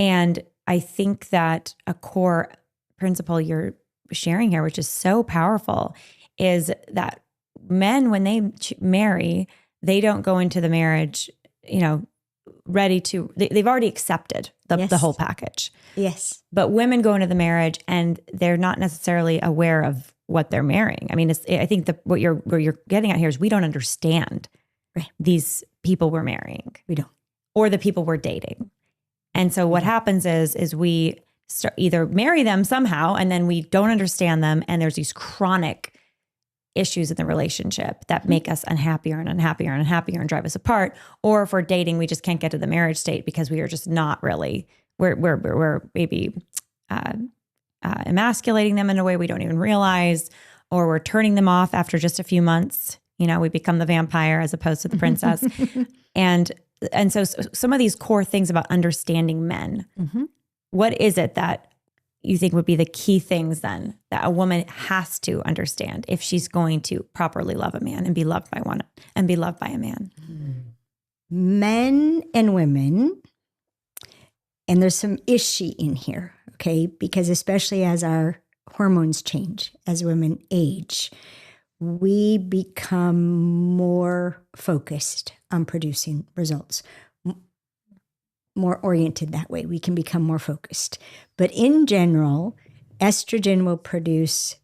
And I think that a core principle you're sharing here, which is so powerful, is that men, when they marry, they don't go into the marriage, ready to, they've already accepted the whole package. Yes. But women go into the marriage and they're not necessarily aware of what they're marrying. I mean, I think what you're getting at here is we don't understand these people we're marrying. We don't. Or the people we're dating. And so what happens is we either marry them somehow and then we don't understand them. And there's these chronic issues in the relationship that make us unhappier and unhappier and unhappier and drive us apart. Or if we're dating, we just can't get to the marriage state because we are just not really, we're maybe emasculating them in a way we don't even realize, or we're turning them off after just a few months. We become the vampire as opposed to the princess. And so some of these core things about understanding men, what is it that you think would be the key things then that a woman has to understand if she's going to properly love a man and be loved by one and be loved by a man? Men and women, and there's some ishi in here, okay? Because especially as our hormones change, as women age, we become more focused on producing results, more oriented that way. We can become more focused. But in general, estrogen will produce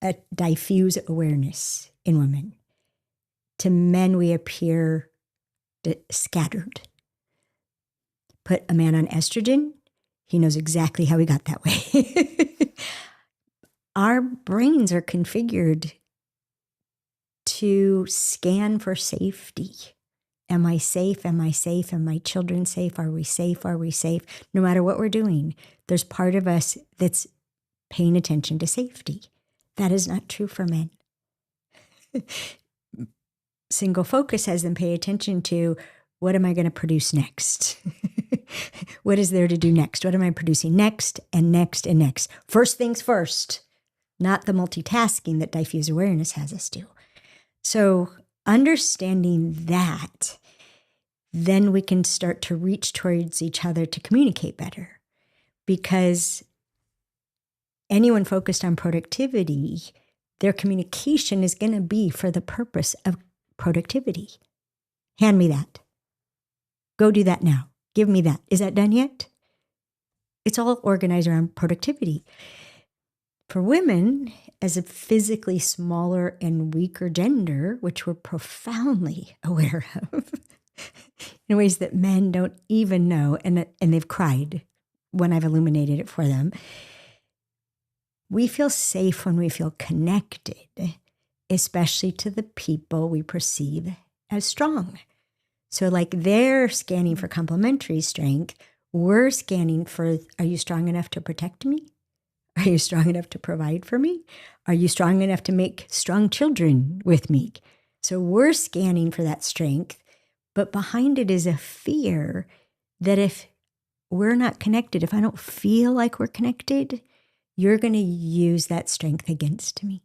a diffuse awareness in women. To men, we appear scattered. Put a man on estrogen, he knows exactly how he got that way. Our brains are configured to scan for safety. Am I safe? Am I safe? Are my children safe? Are we safe? Are we safe? No matter what we're doing, there's part of us that's paying attention to safety. That is not true for men. Single focus has them pay attention to, what am I going to produce next? What is there to do next? What am I producing next and next and next? First things first, not the multitasking that diffuse awareness has us do. So understanding that, then we can start to reach towards each other to communicate better. Because anyone focused on productivity, their communication is going to be for the purpose of productivity. Hand me that. Go do that now. Give me that. Is that done yet? It's all organized around productivity. For women, as a physically smaller and weaker gender, which we're profoundly aware of, in ways that men don't even know, and they've cried when I've illuminated it for them, we feel safe when we feel connected, especially to the people we perceive as strong. So like they're scanning for complementary strength, we're scanning for, are you strong enough to protect me? Are you strong enough to provide for me? Are you strong enough to make strong children with me? So we're scanning for that strength, but behind it is a fear that if we're not connected, if I don't feel like we're connected, you're going to use that strength against me.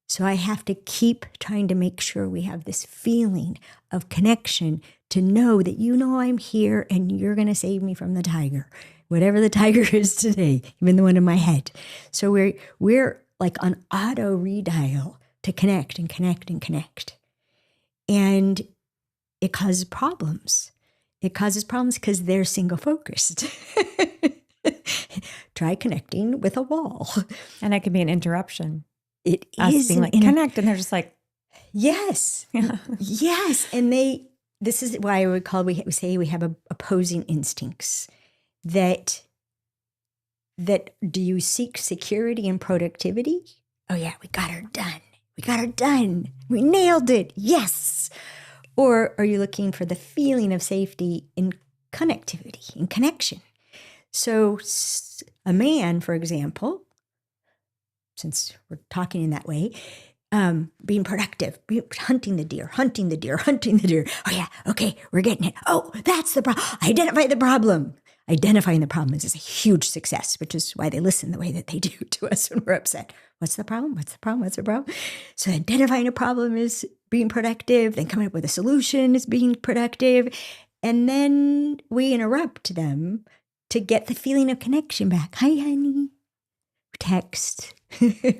So I have to keep trying to make sure we have this feeling of connection, to know that I'm here and you're going to save me from the tiger, whatever the tiger is today, even the one in my head. So we're like on auto redial to connect and connect and connect. And it causes problems. It causes problems because they're single focused. Try connecting with a wall. And that can be an interruption. It Us is being like, connect, and they're just like, yes, yeah. Yes. And this is why I would call, we say we have opposing instincts. That do you seek security and productivity? Oh yeah, we got her done. We got her done. We nailed it. Yes. Or are you looking for the feeling of safety in connectivity, in connection? So a man, for example, since we're talking in that way, being productive, hunting the deer. Oh yeah, okay, we're getting it. Oh, that's the problem. Identify the problem. Identifying the problem is a huge success, which is why they listen the way that they do to us when we're upset. What's the problem? What's the problem? What's the problem? So identifying a problem is being productive, then coming up with a solution is being productive. And then we interrupt them to get the feeling of connection back. Hi, honey. Text.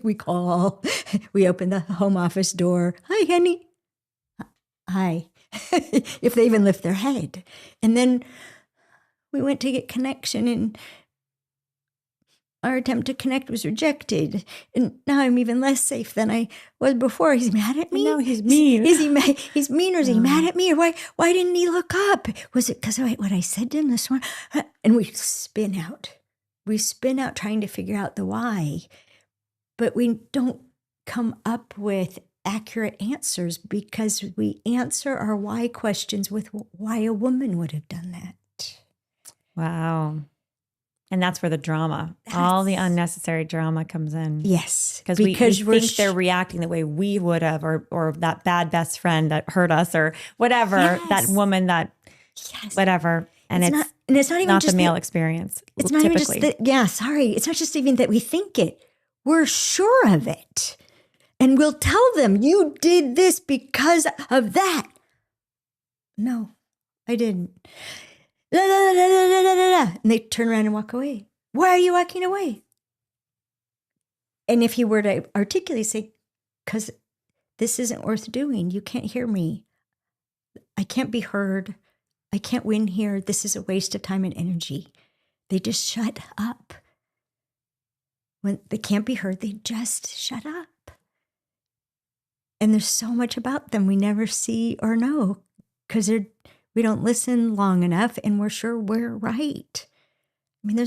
We call. We open the home office door. Hi, honey. Hi. If they even lift their head. And then we went to get connection, and our attempt to connect was rejected. And now I'm even less safe than I was before. He's mad at me. No, he's mean. Is he mad? He's mean, or is he mad at me? Or why didn't he look up? Was it because of what I said to him this morning? And we spin out. We spin out trying to figure out the why. But we don't come up with accurate answers because we answer our why questions with why a woman would have done that. Wow. And that's where the drama, all the unnecessary drama comes in. Yes. Because we think they're reacting the way we would have, or that bad best friend that hurt us, or whatever, that woman that, whatever. And it's not even not just the male experience. It's not even just it's not just even that we think it. We're sure of it. And we'll tell them, you did this because of that. No, I didn't. La, la, la, la, la, la, la, la. And they turn around and walk away. Why are you walking away? And if he were to articulate, say, because this isn't worth doing. You can't hear me. I can't be heard. I can't win here. This is a waste of time and energy. They just shut up. When they can't be heard, they just shut up. And there's so much about them we never see or know because we don't listen long enough, and we're sure we're right.